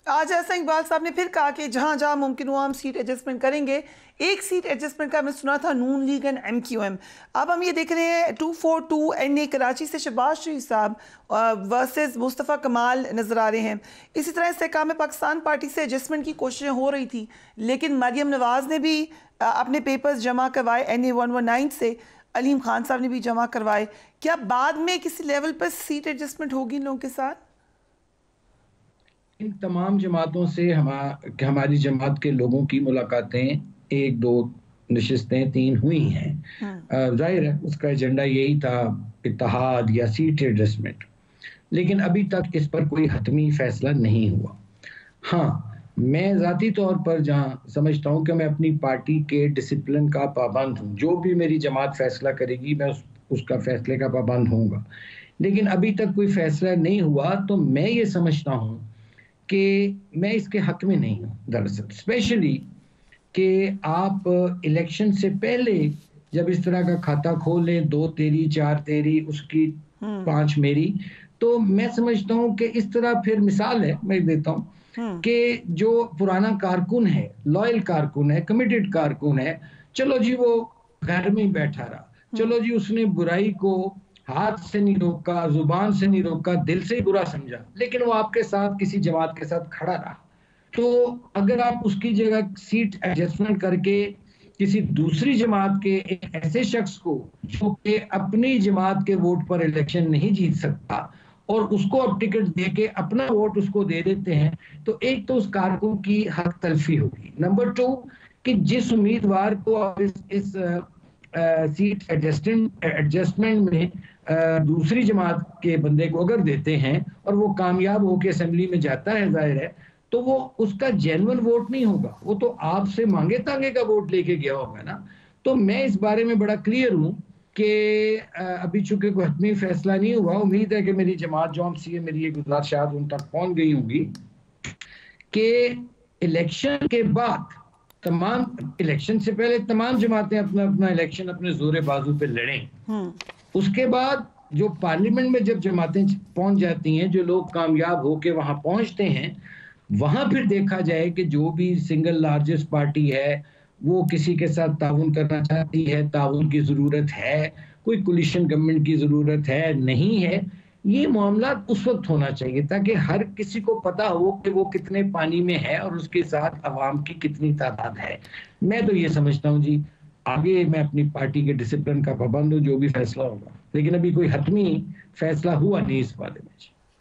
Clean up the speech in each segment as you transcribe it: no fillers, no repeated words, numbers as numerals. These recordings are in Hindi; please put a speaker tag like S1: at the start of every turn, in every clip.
S1: आज ऐसा इकबाल साहब ने फिर कहा कि जहां जहां मुमकिन हुआ हम सीट एडजस्टमेंट करेंगे। एक सीट एडजस्टमेंट का मैं सुना था नून लीग एंड MQM। अब हम ये देख रहे हैं 242 NA कराची से शहबाज शरीफ साहब वर्सेस मुस्तफ़ा कमाल नज़र आ रहे हैं। इसी तरह इस्तेहकाम पाकिस्तान पार्टी से एडजस्टमेंट की कोशिशें हो रही थी, लेकिन मरियम नवाज़ ने भी अपने पेपर्स जमा करवाए, NA 119 से अलीम खान साहब ने भी जमा करवाए। क्या बाद में किसी लेवल पर सीट एडजस्टमेंट होगी इन लोगों के साथ?
S2: इन तमाम जमातों से हमारी जमात के लोगों की मुलाकातें, एक दो नशिस्तें तीन हुई हैं। जाहिर है उसका एजेंडा यही था, इत्तेहाद या सीट एडजस्टमेंट, लेकिन अभी तक इस पर कोई हतमी फैसला नहीं हुआ। हाँ, मैं ज़ाती तौर पर जहाँ समझता हूँ कि मैं अपनी पार्टी के डिसिप्लिन का पाबंद हूँ, जो भी मेरी जमात फैसला करेगी मैं उसका फैसले का पाबंद होऊंगा, लेकिन अभी तक कोई फैसला नहीं हुआ। तो मैं ये समझता हूँ कि मैं इसके हक में नहीं हूँ दरअसल, स्पेशली कि आप इलेक्शन से पहले जब इस तरह का खाता खोलें, 2 तेरी 4 तेरी उसकी 5 मेरी, तो मैं समझता हूँ कि इस तरह फिर मिसाल है मैं देता हूँ कि जो पुराना कारकुन है, लॉयल कारकुन है, कमिटेड कारकुन है, चलो जी वो घर में ही बैठा रहा, चलो जी उसने बुराई को हाथ से नहीं रोका, जुबान से नहीं रोका, दिल से ही बुरा समझा, लेकिन वो आपके साथ किसी जमात के साथ खड़ा रहा। तो अगर आप उसकी जगह सीट एडजस्टमेंट करके किसी दूसरी जमात के एक ऐसे शख्स को जो कि अपनी जमात के वोट पर इलेक्शन नहीं जीत सकता और उसको अब टिकट देके अपना वोट उसको दे देते हैं, तो एक तो उस कारकुन की हक तलफी होगी। नंबर 2 कि जिस उम्मीदवार को आप इस सीट एडजस्टमेंट में दूसरी जमात के बंदे को अगर देते हैं और वो कामयाब होकर असेंबली में जाता है, जाहिर है तो वो उसका जेन्युइन वोट नहीं होगा, वो तो आपसे मांगे तांगे का वोट लेके गया होगा ना। तो मैं इस बारे में बड़ा क्लियर हूं कि अभी चूंकि कोई हतमी फैसला नहीं हुआ, उम्मीद है कि मेरी जमात जौन सी है, मेरी ये गुजारिश उन तक पहुंच गई होगी कि इलेक्शन के बाद इलेक्शन से पहले तमाम जमातें अपना अपना इलेक्शन अपने जोरे बाजू पे लड़ें। उसके बाद जो पार्लियामेंट में जब जमातें पहुंच जाती हैं, जो लोग कामयाब होके वहां पहुंचते हैं, वहां फिर देखा जाए कि जो भी सिंगल लार्जेस्ट पार्टी है वो किसी के साथ ताउन करना चाहती है, ताउन की जरूरत है, कोई कोलिशन गवर्नमेंट की जरूरत है नहीं है, ये मामला उस वक्त होना चाहिए ताकि हर किसी को पता हो कि वो कितने पानी में है और उसके साथ अवाम की कितनी तादाद है। मैं तो ये समझता हूँ जी, आगे मैं अपनी पार्टी के डिसिप्लिन का पाबंद हूँ, जो भी फैसला होगा, लेकिन अभी कोई हतमी फैसला हुआ नहीं इस बारे में।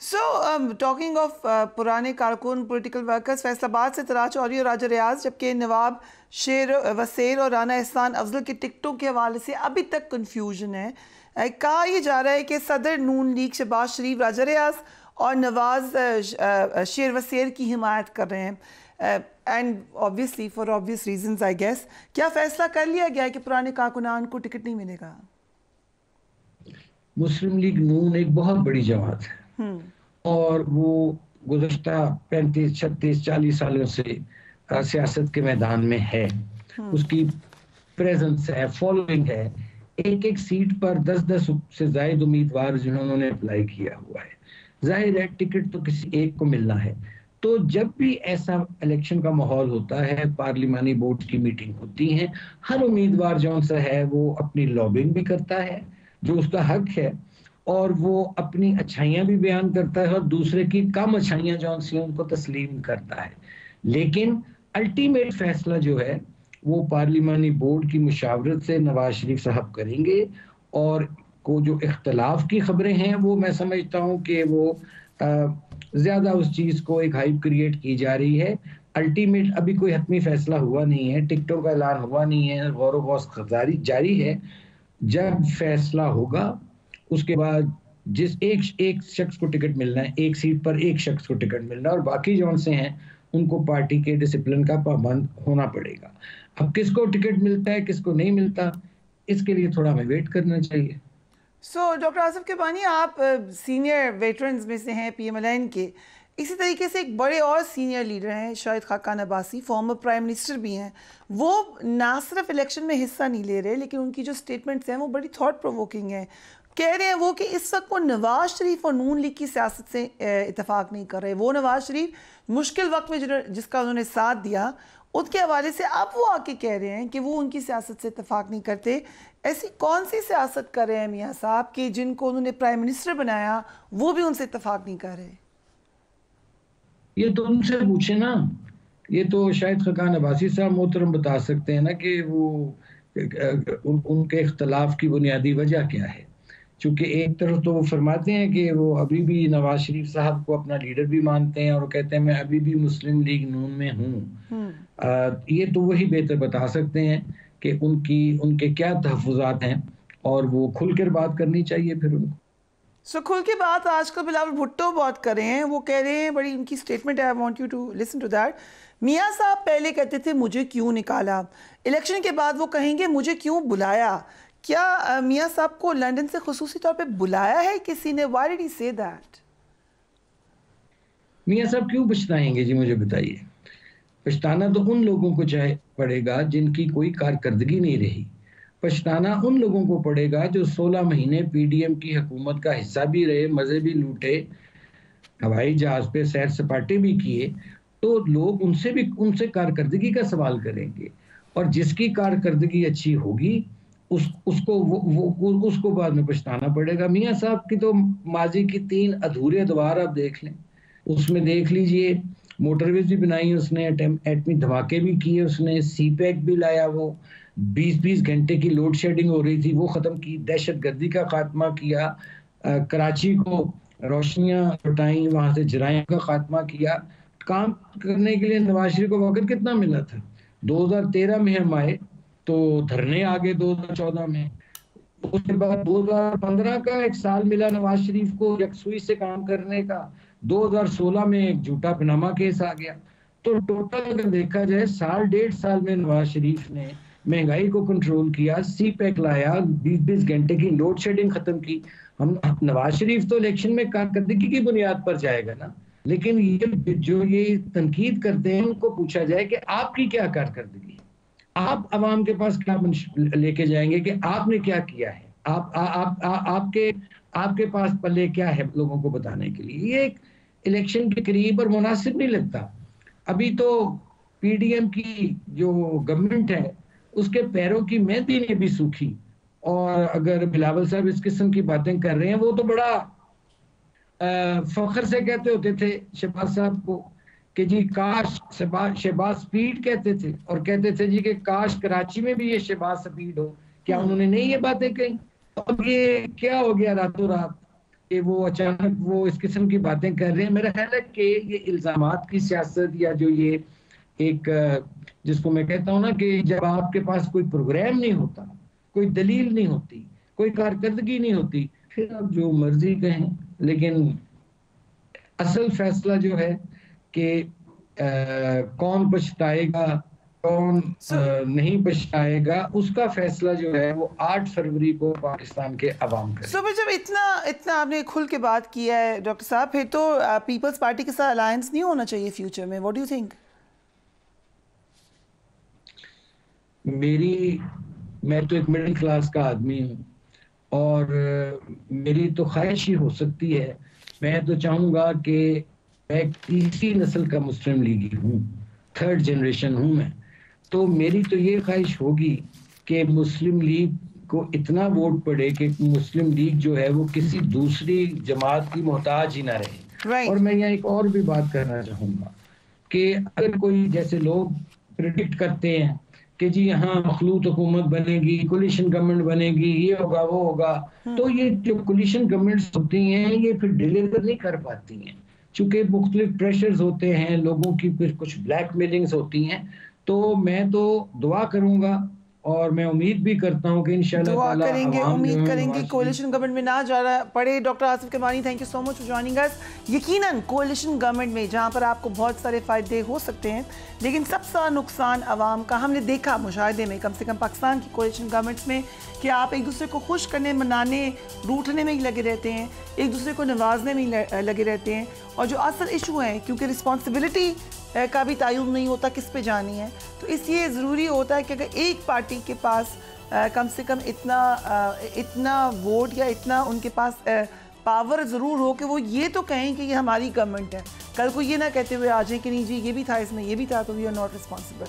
S1: सो टॉकिंग ऑफ पुराने कारकुन पॉलिटिकल वर्कर्स, फैसलाबाद से तराज चौधरी और राजा रियाज, जबकि नवाब शेर वसेर और राना एहसान अफजल के टिकटों के हवाले से अभी तक कंफ्यूजन है। कहा यह जा रहा है कि सदर नून लीग शहबाज शरीफ राजा रियाज और नवाज शेर वसेर की हिमायत कर रहे हैं, and obviously for obvious reasons I guess. क्या फैसला कर लिया गया है कि पुराने कारकुनान को टिकट नहीं मिलेगा?
S2: मुस्लिम लीग नून एक बहुत बड़ी जमात है और वो गुज़श्ता 35, 36, 40 सालों से सियासत के मैदान में है। उसकी प्रेजेंस है, फॉलोइंग है, एक एक सीट पर 10-10 से ज्यादा उम्मीदवार जिन्होंने अप्लाई किया हुआ है। जाहिर है टिकट तो किसी एक को मिलना है। तो जब भी ऐसा इलेक्शन का माहौल होता है, पार्लिमानी बोर्ड की मीटिंग होती है, हर उम्मीदवार जो सा है वो अपनी लॉबिंग भी करता है, जो उसका हक है, और वो अपनी अच्छाइयां भी बयान करता है और दूसरे की कम अच्छाइयां जो सी उनको तस्लीम करता है। लेकिन अल्टीमेट फैसला जो है वो पार्लिमानी बोर्ड की मुशावरत से नवाज शरीफ साहब करेंगे। और को जो इख्तलाफ की खबरें हैं वो मैं समझता हूँ कि वो ज्यादा उस चीज को एक हाइप क्रिएट की जा रही है। अल्टीमेट अभी कोई हतमी फैसला हुआ नहीं है, टिकटों का ऐलान हुआ नहीं है, गौर गौस जारी है। जब फैसला होगा उसके बाद जिस एक शख्स को टिकट मिलना है, एक सीट पर एक शख्स को टिकट मिलना है, और बाकी जौन से हैं उनको पार्टी के डिसिप्लिन का पाबंद होना पड़ेगा। अब किसको टिकट मिलता है किसको नहीं मिलता, इसके लिए थोड़ा हमें वेट करना चाहिए।
S1: सो डॉक्टर आसिफ किरमानी, आप सीनियर वेटरन्स में से हैं PMLN के। इसी तरीके से एक बड़े और सीनियर लीडर हैं Shahid Khaqan Abbasi, former prime minister भी हैं। वो ना सिर्फ इलेक्शन में हिस्सा नहीं ले रहे, लेकिन उनकी जो स्टेटमेंट्स हैं वो बड़ी थॉट प्रोवोकिंग हैं। कह रहे हैं वो कि इस वक्त वो नवाज शरीफ और नून लीग की सियासत से इत्तेफाक नहीं कर रहे। वो नवाज शरीफ मुश्किल वक्त में जिसका उन्होंने साथ दिया, उसके हवाले से अब वो आके कह रहे हैं कि वो उनकी सियासत से इत्तेफाक नहीं करते। ऐसी कौन सी सियासत कर रहे हैं मियाँ साहब कि जिनको उन्होंने प्राइम मिनिस्टर बनाया वो भी उनसे इत्तेफाक नहीं कर रहे?
S2: ये तो उनसे पूछे ना, ये तो शायद खकान अब्बासी साहब मोहतरम बता सकते हैं ना कि वो उनके इख्तलाफ की बुनियादी वजह क्या है। चूँकि एक तरफ तो वो फरमाते हैं कि वो अभी भी नवाज शरीफ साहब को अपना लीडर भी मानते हैं और कहते हैं मैं अभी भी मुस्लिम लीग नून में हूँ। ये तो वही बेहतर बता सकते हैं कि उनके क्या तहफ़्फ़ुज़ात हैं, और वो खुलकर बात करनी चाहिए फिर उनको।
S1: खुल के बात आजकल बिलावल भुट्टो बहुत कर रहे हैं। वो कह रहे हैं, बड़ी उनकी स्टेटमेंट है, I want you to listen to that. मियाँ साहब पहले कहते थे मुझे क्यों निकाला, इलेक्शन के बाद वो कहेंगे मुझे क्यों बुलाया। क्या मियाँ साहब को लंदन से खुसूसी तौर पे बुलाया है किसी ने? Why did he say that?
S2: मियाँ साहब क्यों पछताएंगे जी, मुझे बताइए। पछताना तो उन लोगों को चाहे पड़ेगा जिनकी कोई कारकर्दगी नहीं रही। पछताना उन लोगों को पड़ेगा जो 16 महीने पीडीएम की हुकूमत का हिस्सा भी रहे, मज़े भी लूटे, हवाई जहाज पे सैर सपाटे भी किए। तो लोग उनसे कारकर्दगी का सवाल करेंगे, और जिसकी कारकर्दगी अच्छी होगी उसको बाद में पछताना पड़ेगा। मियाँ साहब की तो माजी की 3 अधूरे अदवार आप देख लें, उसमें देख लीजिए मोटरवेज भी बनाई उसने, एटमी धमाके भी किए उसने, सी पैक भी लाया, वो 20-20 घंटे की लोड शेडिंग हो रही थी वो ख़त्म की, दहशत गर्दी का खात्मा किया, कराची को रोशनियाँ लौटाई, वहाँ से जराइम का खात्मा किया। काम करने के लिए नवाज शरीफ को वक्त कितना मिला था? 2013 में हम आए तो धरने आ गए 2014 में, उसके बाद 2015 का 1 साल मिला नवाज शरीफ को यकसुई से काम करने का, 2016 में एक झूठा पनामा केस आ गया। तो टोटल अगर देखा जाए 1.5 साल में नवाज शरीफ ने महंगाई को कंट्रोल किया, सी पैक लाया, 20-20 घंटे की लोड शेडिंग खत्म की। हम नवाज शरीफ तो इलेक्शन में कारकर्दगी की बुनियाद पर जाएगा ना, लेकिन ये तनकीद करते हैं उनको पूछा जाए कि आपकी क्या कारकर्दगी है, आप अवाम के पास क्या लेके जाएंगे कि आपने क्या किया है, आपके पास पल्ले क्या है लोगों को बताने के लिए। ये एक इलेक्शन के करीब और मुनासिब नहीं लगता। अभी तो पीडीएम की जो गवर्नमेंट है उसके पैरों की मेहंदी ने भी सूखी, और अगर बिलावल साहब इस किस्म की बातें कर रहे हैं, वो तो बड़ा फख्र से कहते होते थे शहबाज साहब को कि जी काश शहबाज स्पीड कहते थे, और कहते थे जी कि काश कराची में भी ये शहबाज स्पीड हो। क्या उन्होंने नहीं ये बातें कही? तो अब ये क्या हो गया रातों रात कि वो अचानक वो इस किस्म की बातें कर रहे हैं? मेरा ख्याल है कि ये इल्जामात की सियासत, या जो ये एक जिसको मैं कहता हूँ ना कि जब आपके पास कोई प्रोग्राम नहीं होता, कोई दलील नहीं होती, कोई कारकर्दगी नहीं होती, फिर आप जो मर्जी कहें। लेकिन असल फैसला जो है कि कौन पछताएगा कौन नहीं पछताएगा, उसका फैसला जो है वो 8 फरवरी को पाकिस्तान के अवाम करें।
S1: जब इतना आपने खुल के बात किया है डॉक्टर साहब, फिर तो पीपल्स पार्टी के साथ अलायंस नहीं होना चाहिए फ्यूचर में? What do you think?
S2: मैं तो एक मिडिल क्लास का आदमी हूँ, और मेरी तो ख्वाहिश ही हो सकती है, मैं तो चाहूँगा कि मैं तीसरी नस्ल का मुस्लिम लीगी हूँ, 3rd जनरेशन हूँ मैं, तो मेरी तो ये ख्वाहिश होगी कि मुस्लिम लीग को इतना वोट पड़े कि मुस्लिम लीग जो है वो किसी दूसरी जमात की मोहताज ही ना रहे। और मैं यहाँ एक और भी बात करना चाहूँगा कि अगर कोई, जैसे लोग प्रेडिक्ट करते हैं कि जी यहाँ मखलूत हुकूमत बनेगी, कोलिशन गवर्नमेंट बनेगी, ये होगा वो होगा, तो ये जो कोलिशन गवर्नमेंट्स होती हैं ये फिर डिलीवर नहीं कर पाती हैं, चूंकि मुख्तलिफ प्रेशर्स होते हैं लोगों की, फिर कुछ ब्लैकमेलिंग्स होती हैं। तो मैं तो दुआ करूंगा और मैं उम्मीद भी करता हूं कि इंशाल्लाह
S1: दुआ करेंगे, उम्मीद करेंगे कोalition गवर्नमेंट में ना जा रहा पड़े। Doctor Asif Kirmani, thank you so much for joining us. यकीनन कोalition गवर्नमेंट में जहां पर आपको बहुत सारे फ़ायदे हो सकते हैं, लेकिन सबसे नुकसान आवाम का हमने देखा मुशाहिदे में, कम से कम पाकिस्तान की कोalition गवर्नमेंट्स में, कि आप एक दूसरे को खुश करने, मनाने, रूठने में ही लगे रहते हैं, एक दूसरे को नवाजने में ही लगे रहते हैं, और जो असल इशू है, क्योंकि रिस्पॉन्सिबिलिटी का भी तयन नहीं होता किस पे जानी है, तो इसलिए ज़रूरी होता है कि अगर एक पार्टी के पास कम से कम इतना वोट या इतना उनके पास पावर ज़रूर हो कि वो ये तो कहें कि ये हमारी गवर्नमेंट है। कल को ये ना कहते हुए आ जाए कि नहीं जी ये भी था इसमें, ये भी था, तो वी आर नॉट रिस्पॉन्सिबल।